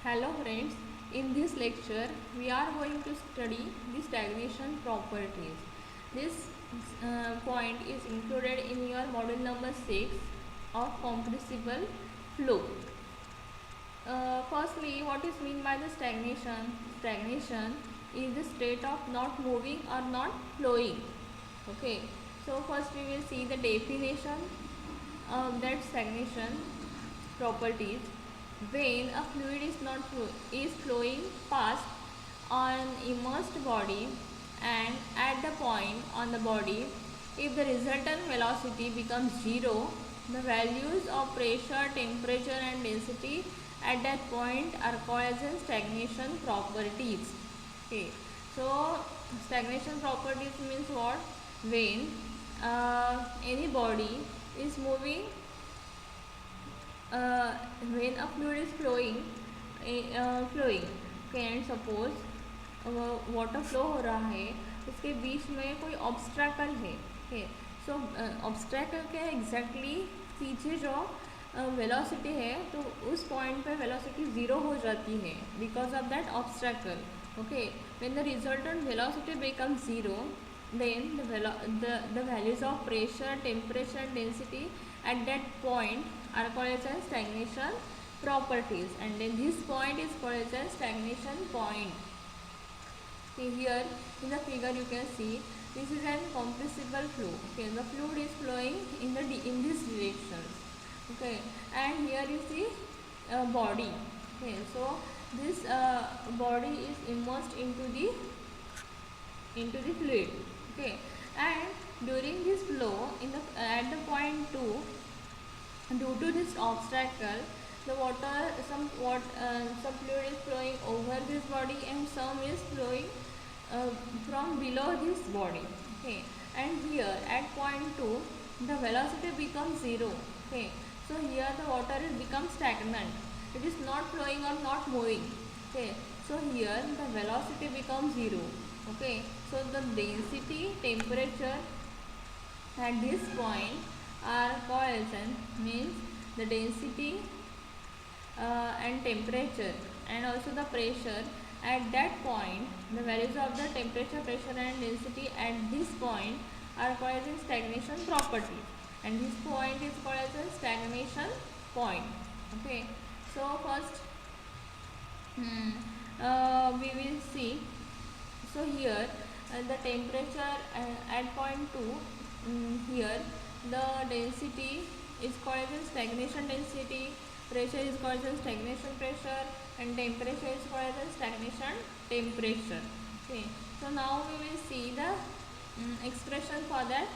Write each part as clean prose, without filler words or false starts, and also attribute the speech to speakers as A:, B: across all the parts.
A: Hello friends, in this lecture we are going to study the stagnation properties. This point is included in your module number 6 of compressible flow. Firstly, what is meant by the stagnation? Stagnation is the state of not moving or not flowing. Okay, so first we will see the definition of that stagnation properties. When a fluid is flowing past on immersed body and at the point on the body, if the resultant velocity becomes zero, the values of pressure, temperature and density at that point are called as stagnation properties. Okay, so stagnation properties means what? When any body is moving, when a fluid is flowing, okay, and suppose water flow हो रहा है, उसके बीच में कोई ऑब्स्ट्रैकल है, okay, सो ऑब्स्ट्रैकल के exactly पीछे जो वेलोसिटी है, तो उस पॉइंट पे वेलोसिटी ज़ीरो हो जाती है because of that obstacle. Okay, when the resultant velocity becomes zero, then the values of pressure, temperature and density at that point are called as stagnation properties, and then this point is called as stagnation point. See here in the figure you can see this is an compressible flow. Okay, the fluid is flowing in this direction. Okay, and here you see body. Okay, so this body is immersed into the fluid. Okay, and during this flow at the point 2, due to this obstacle, the some fluid is flowing over this body and some is flowing from below this body. Okay, and here at point 2 the velocity becomes zero. Okay, so here the water is becomes stagnant, it is not flowing or not moving. Okay, so here the velocity becomes zero. Okay, so the density, temperature at this point are called as, means the density and temperature and also the pressure at that point, the values of the temperature, pressure and density at this point are called as stagnation property, and this point is called as a stagnation point. Okay, so first we will see. So here the temperature at point 2, here the density is called as stagnation density, pressure is called as stagnation pressure and temperature is called as stagnation temperature. Okay, so now we will see the expression for that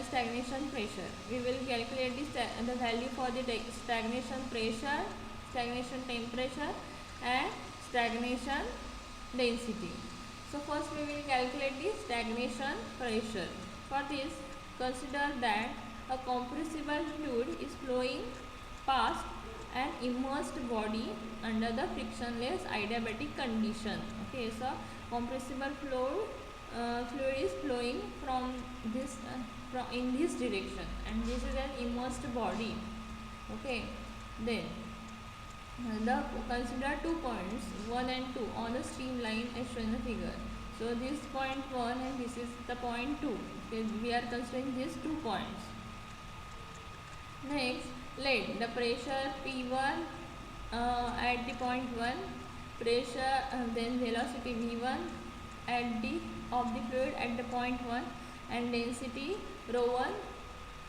A: stagnation pressure. We will calculate the value for the stagnation pressure, stagnation temperature and stagnation density. So first we will calculate the stagnation pressure. For this, consider that a compressible fluid is flowing past an immersed body under the frictionless adiabatic condition. Okay, so compressible fluid is flowing from this in this direction, and this is an immersed body. Okay, then consider 2 points 1 and 2 on the streamline as shown in the figure. So this point 1 and this is the point 2. Okay, we are considering these 2 points. Next, let the pressure P1 at the point 1, pressure then velocity V1 at the of the fluid at the point 1 and density ρ1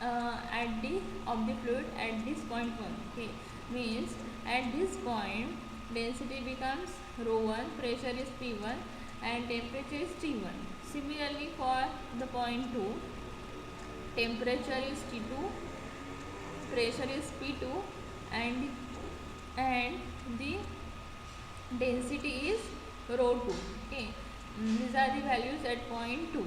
A: at the of the fluid at this point 1. Okay, means at this point density becomes ρ1, pressure is P1 and temperature is T1. Similarly for the point 2, temperature is T2, pressure is P2 and the density is ρ2. Okay, these are the values at point 2.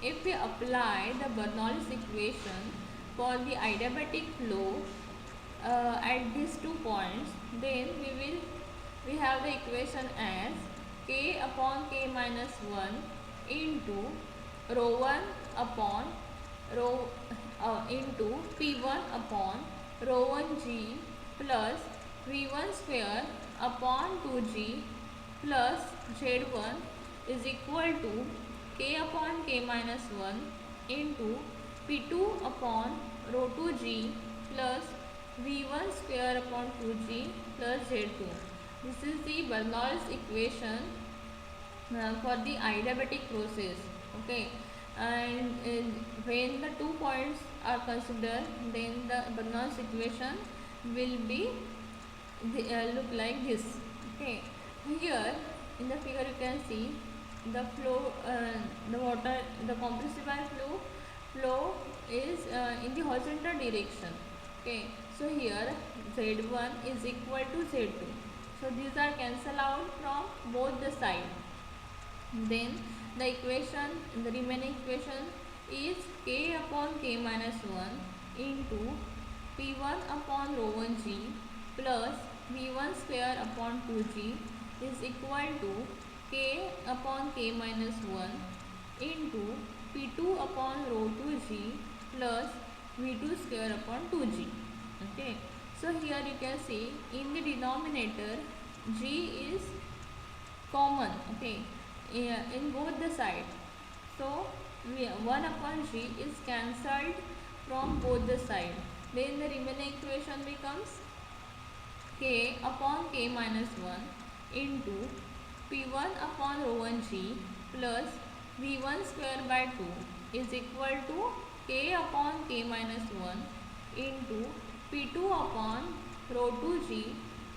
A: If we apply the Bernoulli's equation for the adiabatic flow at these 2 points, then we have the equation as K upon K minus 1 into ρ1 upon into P1 upon ρ1g plus v1 square upon 2g plus z1 is equal to k upon k minus 1 into p2 upon rho 2g plus v1 square upon 2g plus z2. This is the Bernoulli's equation for the adiabatic process. Okay, and when the 2 points are considered, then the Bernoulli's equation will be look like this. Okay, here in the figure you can see the flow, the water, the compressible flow is in the horizontal direction. Okay, so here z1 is equal to z2, so these are cancelled out from both the sides. Then the equation, the remaining equation is k upon k minus 1 into p1 upon rho 1g plus v1 square upon 2g is equal to k upon k minus 1 into p2 upon rho 2g plus v2 square upon 2g. Okay, so here you can see in the denominator g is common. Okay, in both the sides, so 1 upon g is cancelled from both the sides. Then the remaining equation becomes k upon k minus 1 into p1 upon rho 1g plus v1 square by 2 is equal to k upon k minus 1 into p2 upon rho 2g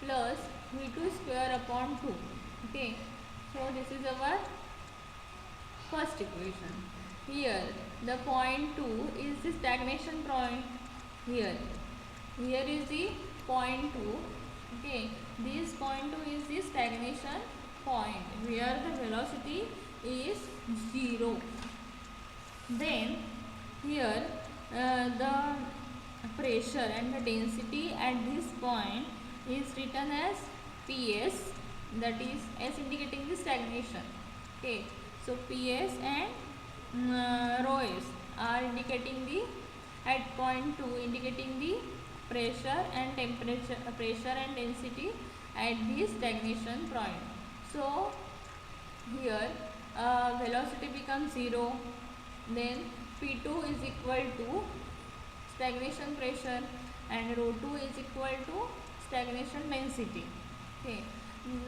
A: plus v2 square upon 2. Okay, so this is our first equation. Here the point 2 is the stagnation point. Here is the point 2. Okay, this point 2 is the stagnation point where the velocity is 0. Then here the pressure and the density at this point is written as PS, that is S indicating the stagnation. Okay, so PS and rho S are indicating the, at point 2 indicating the pressure and temperature, pressure and density at the stagnation point. So here velocity becomes 0, then P2 is equal to stagnation pressure and rho 2 is equal to stagnation density. Okay,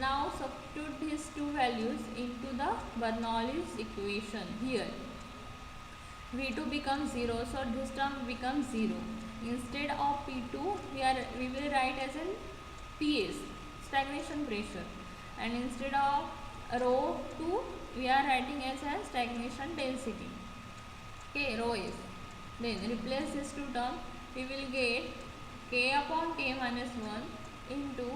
A: now substitute these two values into the Bernoulli's equation. Here V2 becomes 0, so this term becomes 0. Instead of P2 we will write as in PS, stagnation pressure, and instead of rho 2 we are writing as a stagnation density. Okay, rho is. Then replace these two terms, we will get k upon k minus 1 into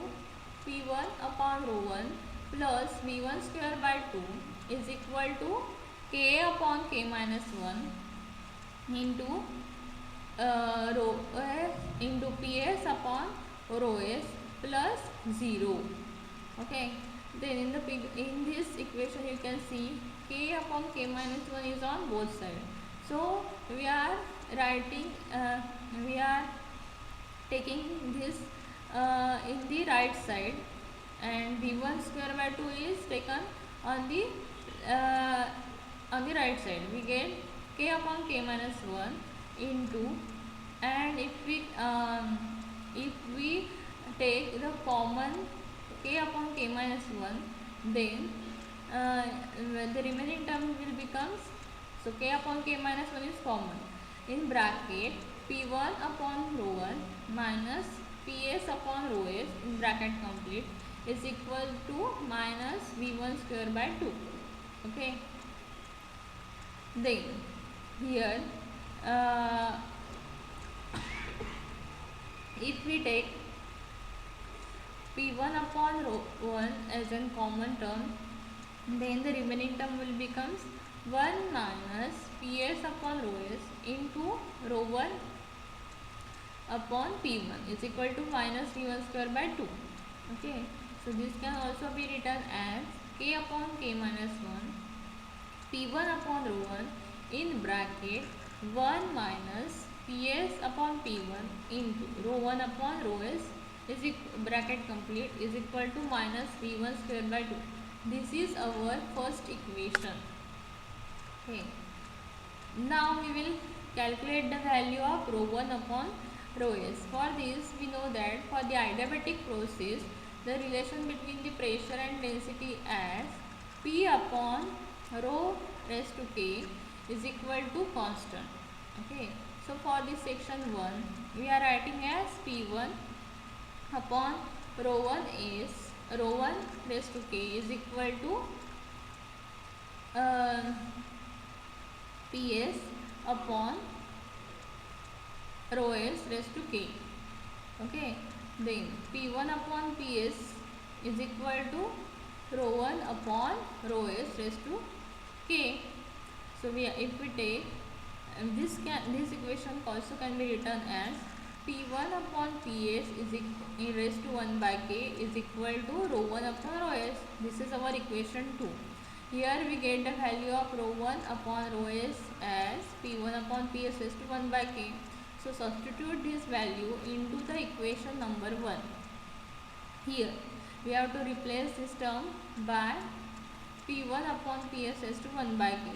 A: p1 upon rho 1 plus v1 square by 2 is equal to k upon k minus 1 into rho s into ps upon rho s plus 0. Okay, then in this equation you can see k upon k minus 1 is on both sides. So we are writing, we are taking this in the right side, and v1 square by 2 is taken on the right side. We get k upon k minus 1 into, and if we take the common k upon k minus 1, then the remaining term will becomes, so k upon k minus 1 is common, in bracket p1 upon rho 1 minus ps upon rho s in bracket complete is equal to minus v1 square by 2. Okay, then here if we take p1 upon rho 1 as a common term, then the remaining term will becomes 1 minus ps upon rho s into rho 1 upon p1 is equal to minus v1 square by 2. Okay, so this can also be written as k upon k minus 1 p1 upon rho 1 in bracket 1 minus ps upon p1 into rho 1 upon rho s bracket complete is equal to minus v1 square by 2. This is our first equation. Okay. Now we will calculate the value of rho 1 upon rho s. For this we know that for the adiabatic process the relation between the pressure and density as P upon rho raised to K is equal to constant. Okay. So for this section 1 we are writing as P1 upon rho 1 is rho 1 raised to K is equal to PS upon rho s raised to K. Okay, then P1 upon PS is equal to rho 1 upon rho s raised to K. So if we take this equation also can be written as P1 upon PS is raised to 1 by K is equal to rho 1 upon rho s. This is our equation 2. Here we get the value of rho 1 upon rho s as P1 upon PS raised to 1 by K. So substitute this value into the equation number 1. Here we have to replace this term by P1 upon PS raised to 1 by K.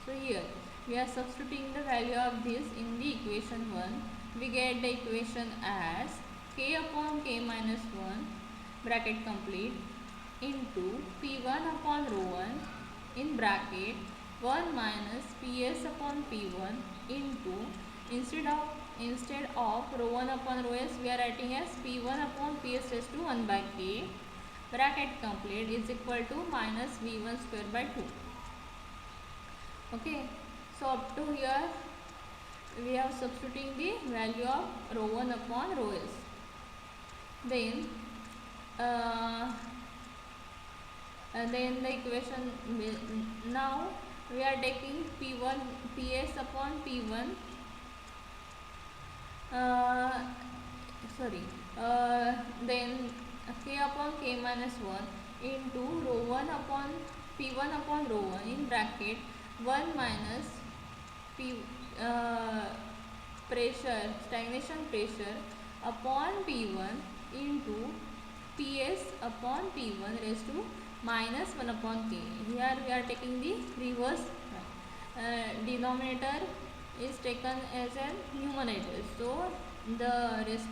A: So here we are substituting the value of this in the equation 1. We get the equation as K upon K minus 1 bracket complete into P1 upon rho 1 in bracket 1 minus PS upon P1 into instead of rho 1 upon rho s we are writing as P1 upon PS raised to 1 by K bracket complete is equal to minus V1 square by 2. Okay, so up to here we are substituting the value of rho 1 upon rho s. Then the equation now we are taking P1 PS upon P1 then K upon K minus 1 into rho 1 upon P1 upon rho 1 in bracket 1 minus P stagnation pressure upon P1 into PS upon P1 raised to minus 1 upon K. Here we are taking the reverse. Denominator is taken as a numerator. So the rest,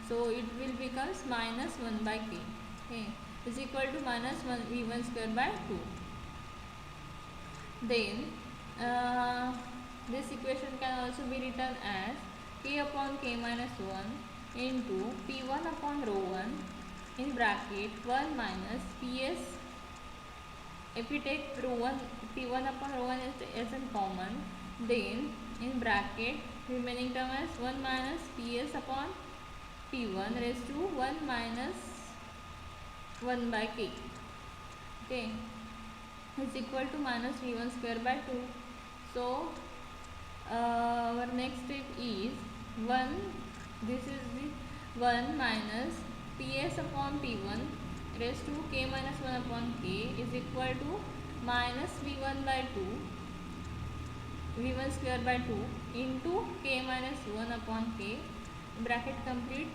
A: so it will becomes minus 1 by K. Okay, is equal to minus 1 V1 square by 2. Then this equation can also be written as K upon K minus 1 into P1 upon rho 1 in bracket 1 minus PS. If we take rho 1 P1 upon rho 1 as in common, then in bracket remaining term as 1 minus PS upon P1 raised to 1 minus 1 by K. Okay, is equal to minus V1 square by 2. So our next step is 1. This is the 1 minus PS upon P1 raised to K minus 1 upon K is equal to minus V1 by 2 V1 square by 2 into K minus 1 upon K bracket complete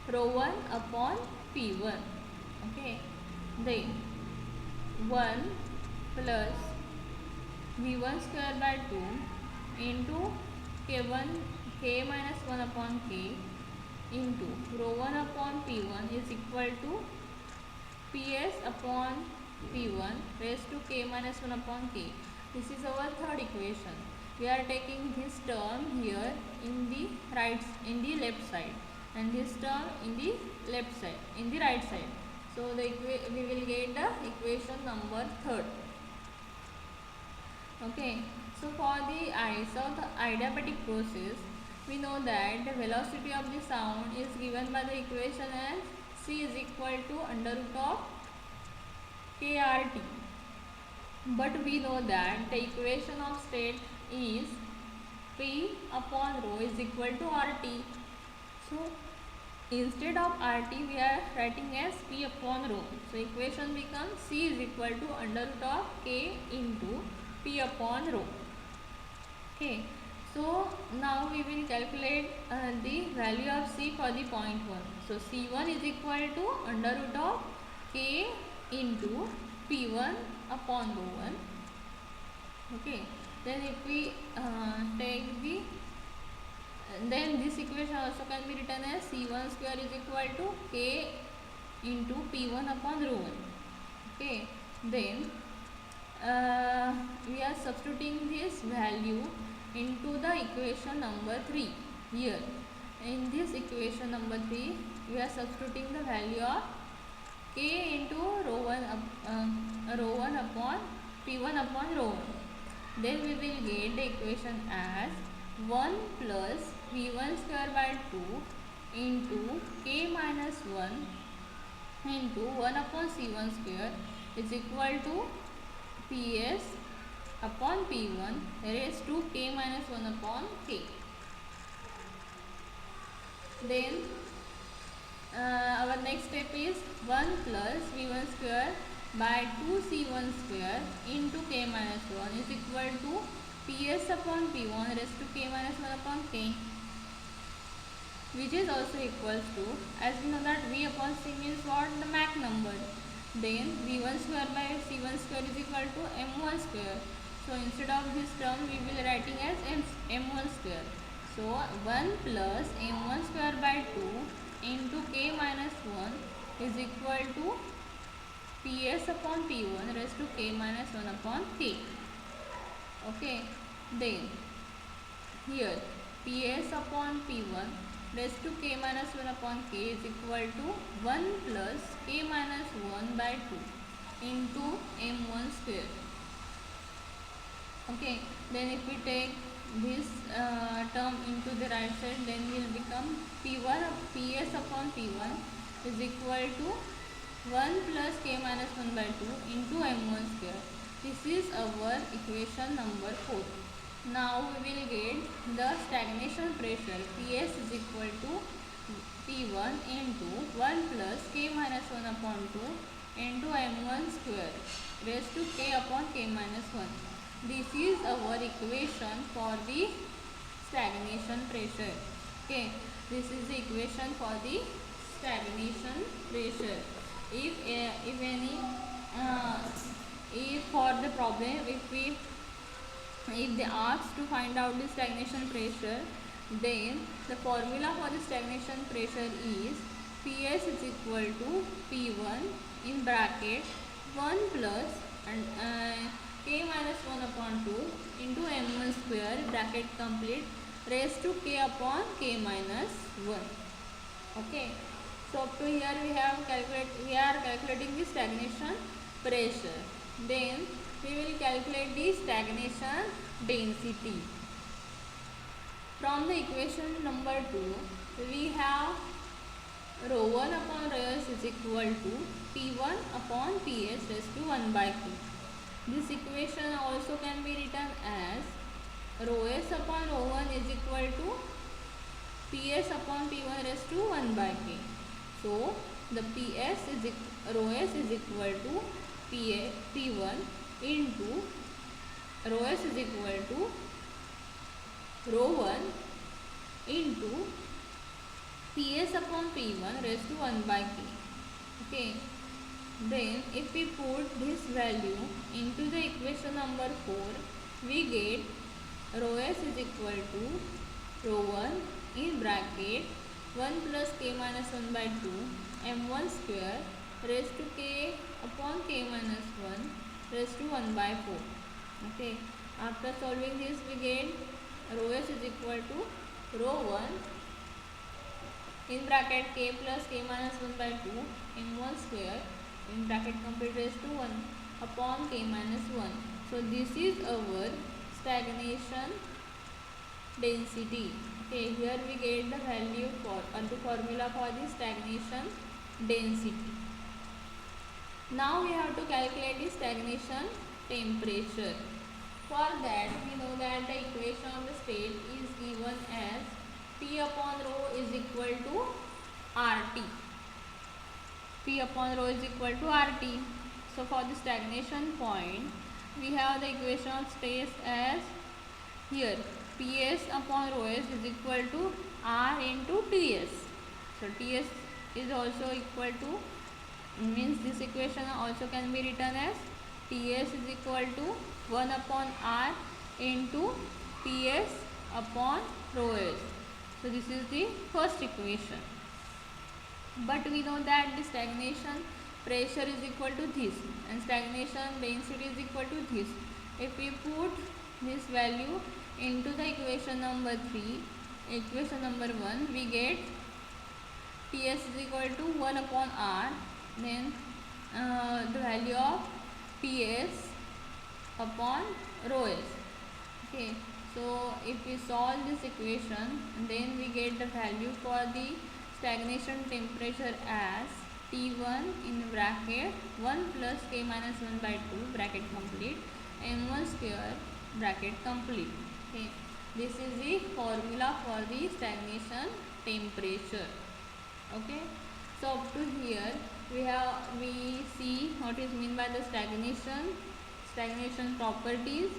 A: rho 1 upon P1. Okay, then 1 plus V1 square by 2 into K minus 1 upon K into rho 1 upon P1 is equal to PS upon P1 raised to K minus 1 upon K. This is our third equation. We are taking this term here in the left side and this term in the right side. So we will get the equation number 3rd. Okay, so for the adiabatic process, we know that the velocity of the sound is given by the equation as C is equal to under root of KRT. But we know that the equation of state is P upon rho is equal to RT. So instead of RT we are writing as P upon rho. So equation becomes C is equal to under root of K into P upon rho. Okay, so now we will calculate the value of C for the point 1. So C1 is equal to under root of K into P1 upon rho 1. Okay, then if we take the then this equation also can be written as C1 square is equal to K into P1 upon rho 1. Okay, then we are substituting this value into the equation number 3 here. In this equation number 3 we are substituting the value of K into rho 1 upon P1 upon rho 1. Then we will get the equation as 1 plus V1 square by 2 into K minus 1 into 1 upon C1 square is equal to PS upon P1 raised to K minus 1 upon K. Then our next step is 1 plus V1 square by 2 C1 square into K minus 1 is equal to PS upon P1 raised to K minus 1 upon K, which is also equals to, as we know that V upon C means what? The Mach number. Then V1 square by C1 square is equal to M1 square. So instead of this term we will be writing as M1 square. So 1 plus M1 square by 2 into K minus 1 is equal to PS upon P1 raised to K minus 1 upon K. Okay, then here PS upon P1 raised to K minus 1 upon K is equal to 1 plus K minus 1 by 2 into M1 square. Okay, then if we take this term into the right side, then will become P1 of PS upon P1 is equal to 1 plus K minus 1 by 2 into M1 square. This is our equation number 4. Now we will get the stagnation pressure. PS is equal to P1 into 1 plus K minus 1 upon 2 into M1 square raised to K upon K minus 1. This is our equation for the stagnation pressure. Okay, this is the equation for the stagnation pressure. If for the problem, if they ask to find out the stagnation pressure, then the formula for the stagnation pressure is PS is equal to P1 in bracket 1 plus and K minus 1 upon 2 into M1 square bracket complete raised to K upon K minus 1. Okay, so up to here we are calculating the stagnation pressure. Then we will calculate the stagnation density. From the equation number 2, we have rho 1 upon rho s is equal to P1 upon PS raised to 1 by K. This equation also can be written as rho s upon rho 1 is equal to PS upon P1 raised to 1 by K. So the rho s is equal to P1 into rho s is equal to rho 1 into PS upon P1 raised to 1 by K. Okay. Then if we put this value into the equation number 4, we get rho s is equal to rho 1 in bracket 1 plus K minus 1 by 2 M1 square raised to K upon K minus 1 raised to 1 by 4. Okay. After solving this, we get rho s is equal to rho 1 in bracket K plus K minus 1 by 2 M1 square in bracket complete raised to 1 upon K minus 1. So this is our stagnation density. Okay, here we get the value for the formula for the stagnation density. Now we have to calculate the stagnation temperature. For that, we know that the equation of the state is given as P upon rho is equal to RT. P upon rho is equal to RT. So for the stagnation point, we have the equation of state as here PS upon rho s is equal to R into TS. So TS is also equal to, means this equation also can be written as TS is equal to 1 upon R into PS upon rho s. So this is the first equation. But we know that the stagnation pressure is equal to this and stagnation density is equal to this. If we put this value into the equation number 3, equation number 1, we get Ts is equal to 1 upon R, then the value of Ps upon rho s. Okay, so if we solve this equation, then we get the value for the stagnation temperature as T1 in bracket 1 plus K minus 1 by 2 bracket complete M1 square bracket complete. Okay, this is the formula for the stagnation temperature. Okay, so up to here we see what is meant by the stagnation properties,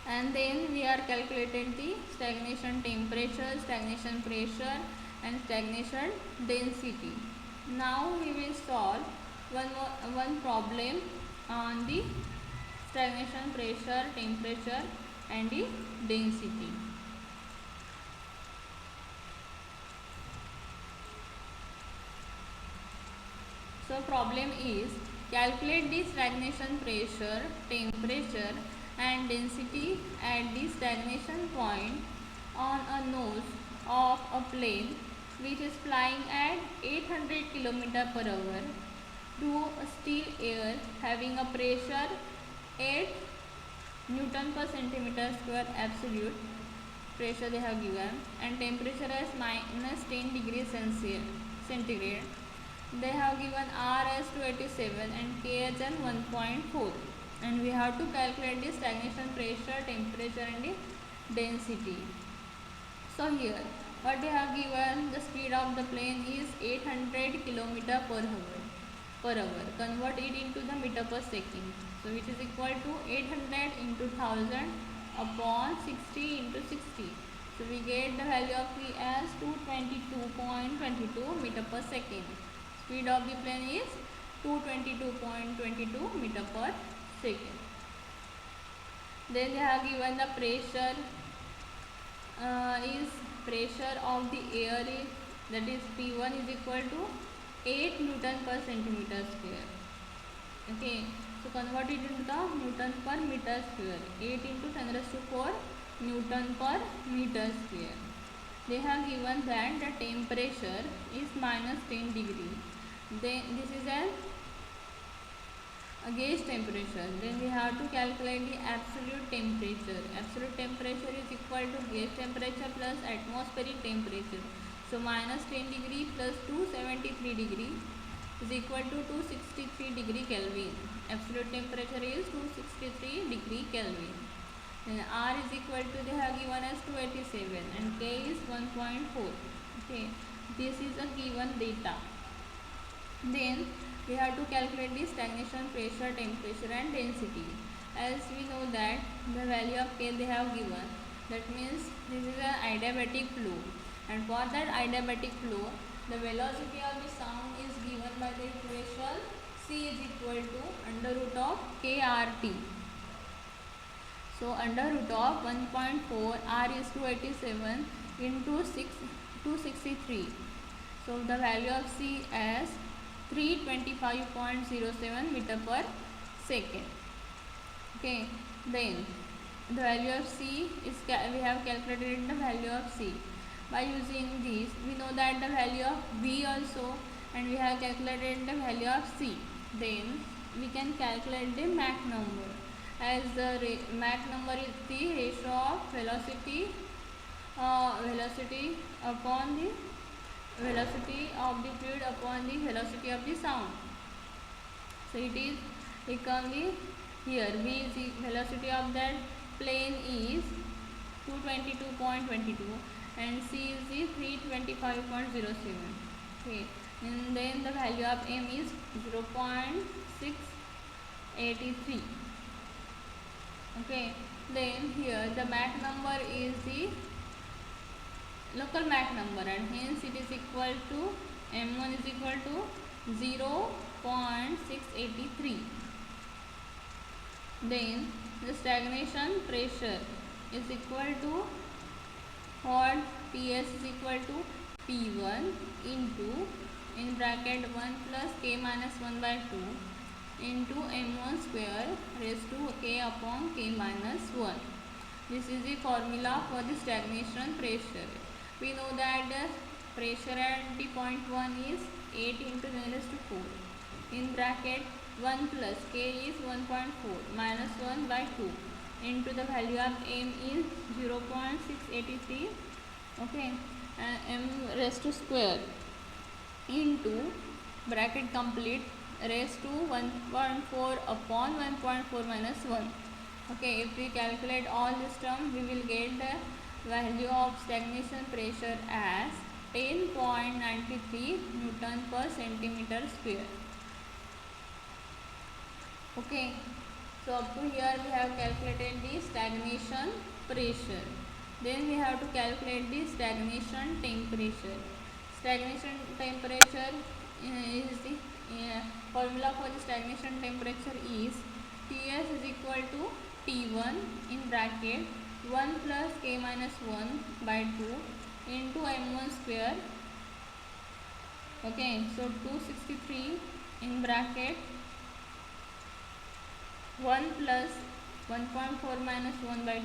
A: and then we are calculating the stagnation temperature, stagnation pressure and stagnation density. Now we will solve one problem on the stagnation pressure, temperature and the density. So problem is, calculate the stagnation pressure, temperature and density at the stagnation point on a nose of a plane which is flying at 800 km per hour through a still air having a pressure 8 Newton per centimeter square absolute pressure they have given, and temperature as minus 10 degrees centigrade. They have given R as 287 and K as 1.4, and we have to calculate the stagnation pressure, temperature and the density. So here what they have given, the speed of the plane is 800 km per hour. Convert it into the meter per second, so which is equal to 800 into 1000 upon 60 into 60. So we get the value of V as 222.22 meter per second. Speed of the plane is 222.22 meter per second. Then they have given the pressure is pressure of the air is, that is P1 is equal to 8 Newton per centimeter square. Okay, so convert it into the Newton per meter square. 8 into 10 raised to 4 Newton per meter square. They have given that the temperature is minus 10 degree. Then this is a gauge temperature. Then we have to calculate the absolute temperature. Absolute temperature is equal to gauge temperature plus atmospheric temperature. So minus 10 degree plus 273 degree is equal to 263 degree Kelvin. Absolute temperature is 263 degree Kelvin. Then R is equal to, they have given as 287 and K is 1.4. Okay, this is a given data. Then we have to calculate the stagnation pressure, temperature and density. As we know that the value of K they have given, that means this is an adiabatic flow, and for that adiabatic flow the velocity of the sound is given by the equation C is equal to under root of KRT. So under root of 1.4, R is 287 into 263. So the value of C as 325.07 meter per second. Okay, then the value of C is, we have calculated the value of C. By using this, we know that the value of V also, and we have calculated the value of C. Then we can calculate the Mach number, as the Mach number is the ratio of velocity upon the velocity of the fluid upon the velocity of the sound. So it is become the, here V is the velocity of that plane is 222.22 and C is the 325.07. Okay, and then the value of M is 0.683. Okay, Then here the Mach number is the local Mach number, and hence it is equal to m1 is equal to 0.683. Then the stagnation pressure is equal to what? Ts is equal to P1 into in bracket 1 plus k minus 1 by 2 into m1 square raised to k upon k minus 1. This is the formula for the stagnation pressure. We know that the pressure at the point 1 is 8 into 10 raised to 4 in bracket 1 plus k is 1.4 minus 1 by 2 into the value of m is 0.683, okay, and m raised to square into bracket complete raised to 1.4 upon 1.4 minus 1. Okay, if we calculate all this term, we will get the value of stagnation pressure as 10.93 Newton per centimeter square. Okay, so up to here we have calculated the stagnation pressure. Then we have to calculate the stagnation temperature. Stagnation temperature is the formula for the stagnation temperature is Ts is equal to T1 in bracket 1 plus k minus 1 by 2 into m1 square. Okay, so 263 in bracket 1 plus 1.4 minus 1 by 2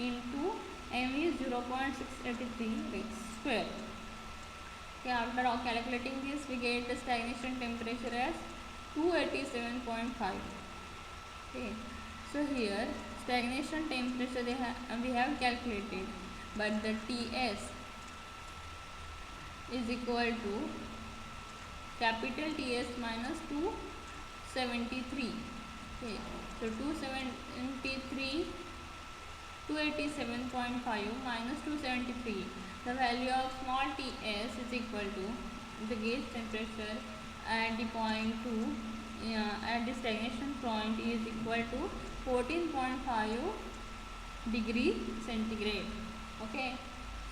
A: into m is 0.683 square. Okay, after calculating this, we get the stagnation temperature as 287.5. Okay, so here stagnation temperature we have calculated, but the Ts is equal to capital Ts minus 273. Okay, so 287.5 minus 273. The value of small ts is equal to the gauge temperature at the point 2 at the stagnation point is equal to 14.5 degree centigrade. Okay,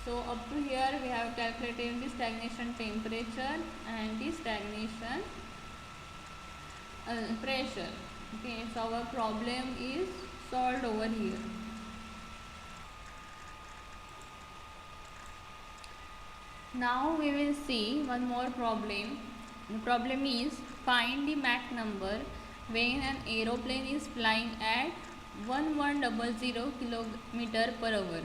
A: so up to here we have calculated the stagnation temperature and the stagnation pressure. Okay, so our problem is solved over here. Now we will see one more problem. The problem is find the Mach number when an aeroplane is flying at 1100 km per hour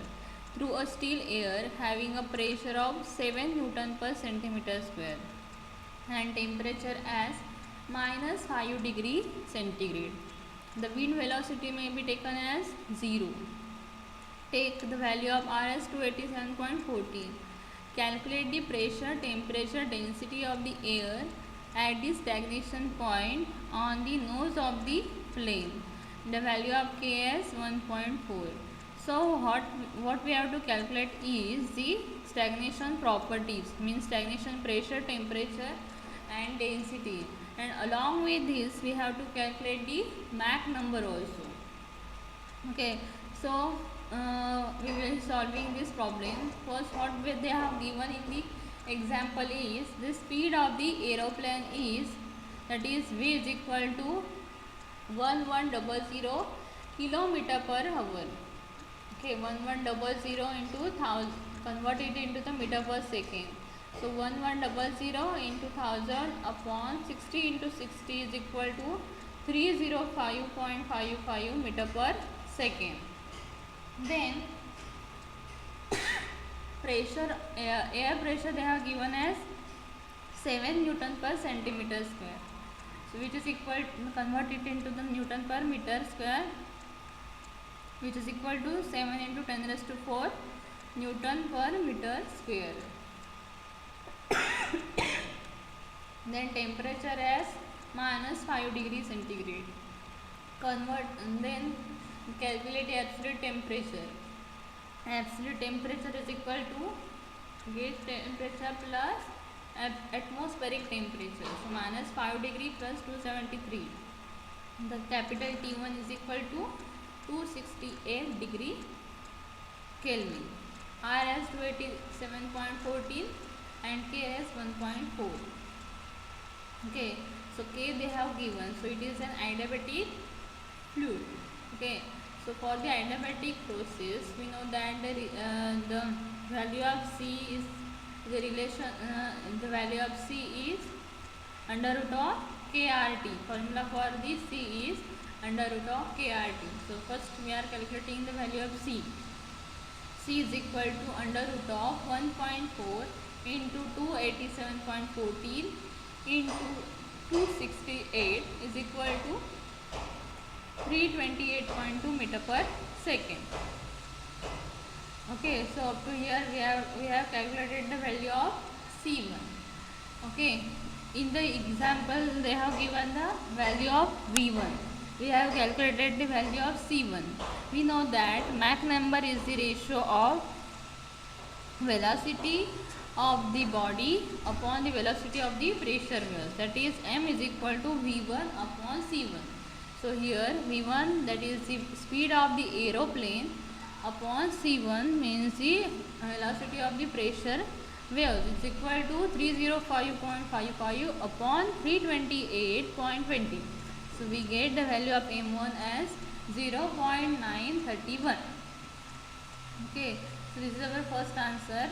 A: through a still air having a pressure of 7 Newton per centimeter square and temperature as minus 5 degree centigrade. The wind velocity may be taken as 0. Take the value of r as 287.14. Calculate the pressure, temperature, density of the air at the stagnation point on the nose of the plane. The value of k as 1.4. So what we have to calculate is the stagnation properties, means stagnation pressure, temperature and density, and along with this we have to calculate the Mach number also. Okay, so we will be solving this problem. First, what they have given in the example is the speed of the aeroplane is, that is v is equal to 1100 kilometer per hour. Okay, 1100 into 1000, convert it into the meter per second. So 1100 into 1000 upon 60 into 60 is equal to 305.55 meter per second. Then pressure, air pressure they have given as 7 Newton per centimeter square. So which is equal, convert it into the Newton per meter square, which is equal to 7 into 10 raised to 4 Newton per meter square. Then temperature as minus 5 degree centigrade. Convert and then calculate absolute temperature. Absolute temperature is equal to gauge temperature plus atmospheric temperature. So minus 5 degree plus 273. The capital T1 is equal to 268 degree Kelvin. R as 287.14 and K as 1.4. Okay, so K they have given, so it is an adiabatic fluid. Okay, so for the adiabatic process, we know that the value of C is the relation. The value of C is under root of KRT. Formula for this C is under root of KRT. So first we are calculating the value of C. C is equal to under root of 1.4 into 287.14 into 268 is equal to 328.2 meter per second. Okay, so up to here we have calculated the value of C1. Okay, in the example they have given the value of V1. We have calculated the value of C1. We know that Mach number is the ratio of velocity of the body upon the velocity of the pressure waves. That is M is equal to V1 upon C1. So here V1, that is the speed of the aeroplane, upon C1 means the velocity of the pressure waves. It's equal to 305.55 upon 328.20. So we get the value of M1 as 0.931. Okay, so this is our first answer.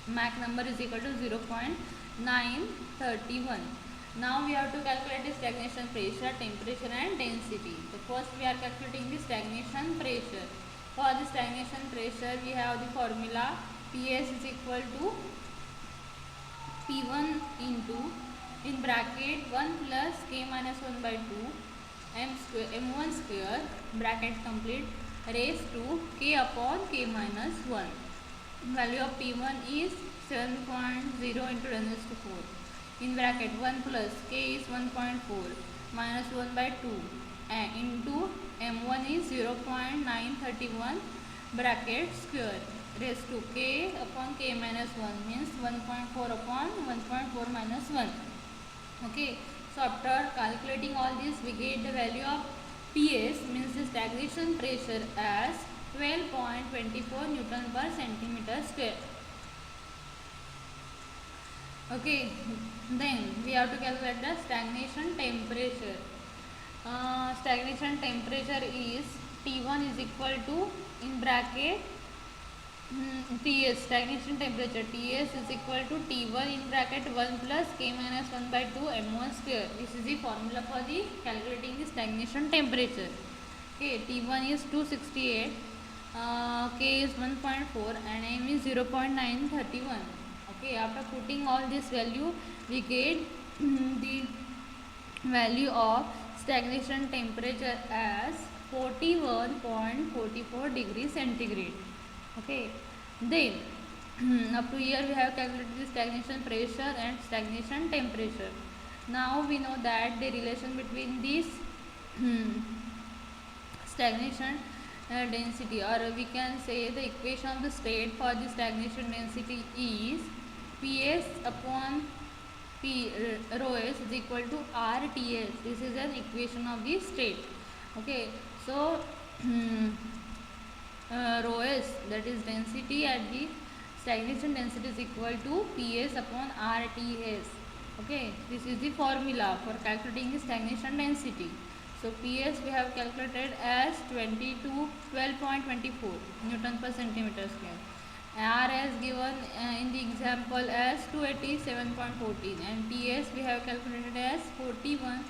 A: Mach number is equal to 0.931. Now we have to calculate the stagnation pressure, temperature and density. So first we are calculating the stagnation pressure. For the stagnation pressure we have the formula PS is equal to P1 into in bracket 1 plus K minus 1 by 2 M1 square bracket complete raised to K upon K minus 1. Value of P1 is 7.0 into 10 raised to 4. In bracket 1 plus K is 1.4 minus 1 by 2 into M1 is 0.931 bracket square raised to K upon K minus 1 means 1.4 upon 1.4 minus 1. Okay, so after calculating all this we get the value of PS means the stagnation pressure as 12.24 Newton per centimeter square. Okay, then we have to calculate the stagnation temperature. Stagnation temperature is T1 is equal to in bracket TS, stagnation temperature TS is equal to T1 in bracket 1 plus K minus 1 by 2 M1 square. This is the formula for the calculating the stagnation temperature. Okay, T1 is 268, K is 1.4 and M is 0.931. Okay, after putting all this value we get the value of stagnation temperature as 41.44 degrees centigrade. Okay, then up to here we have calculated the stagnation pressure and stagnation temperature. Now we know that the relation between this stagnation density, or we can say the equation of the state for the stagnation density is PS upon P rho s is equal to RTS. This is an equation of the state. Okay, so rho s, that is density at the stagnation density, is equal to PS upon RTS. Okay, this is the formula for calculating the stagnation density. So PS we have calculated as 12.24 Newton per centimeter square. R as given in the example as 287.14 and TS we have calculated as 41.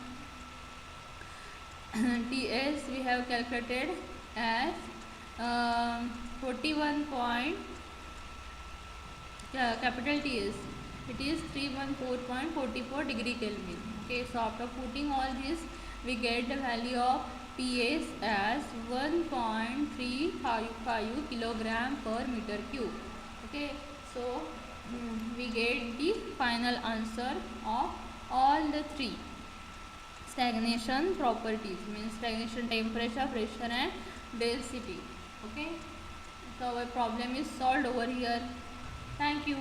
A: TS we have calculated as 41 point capital TS, it is 314.44 degree Kelvin. Okay, so after putting all this we get the value of PS as 1.355 kilogram per meter cube. Okay, so we get the final answer of all the three stagnation properties, means stagnation temperature, pressure and density. Okay, so our problem is solved over here. Thank you.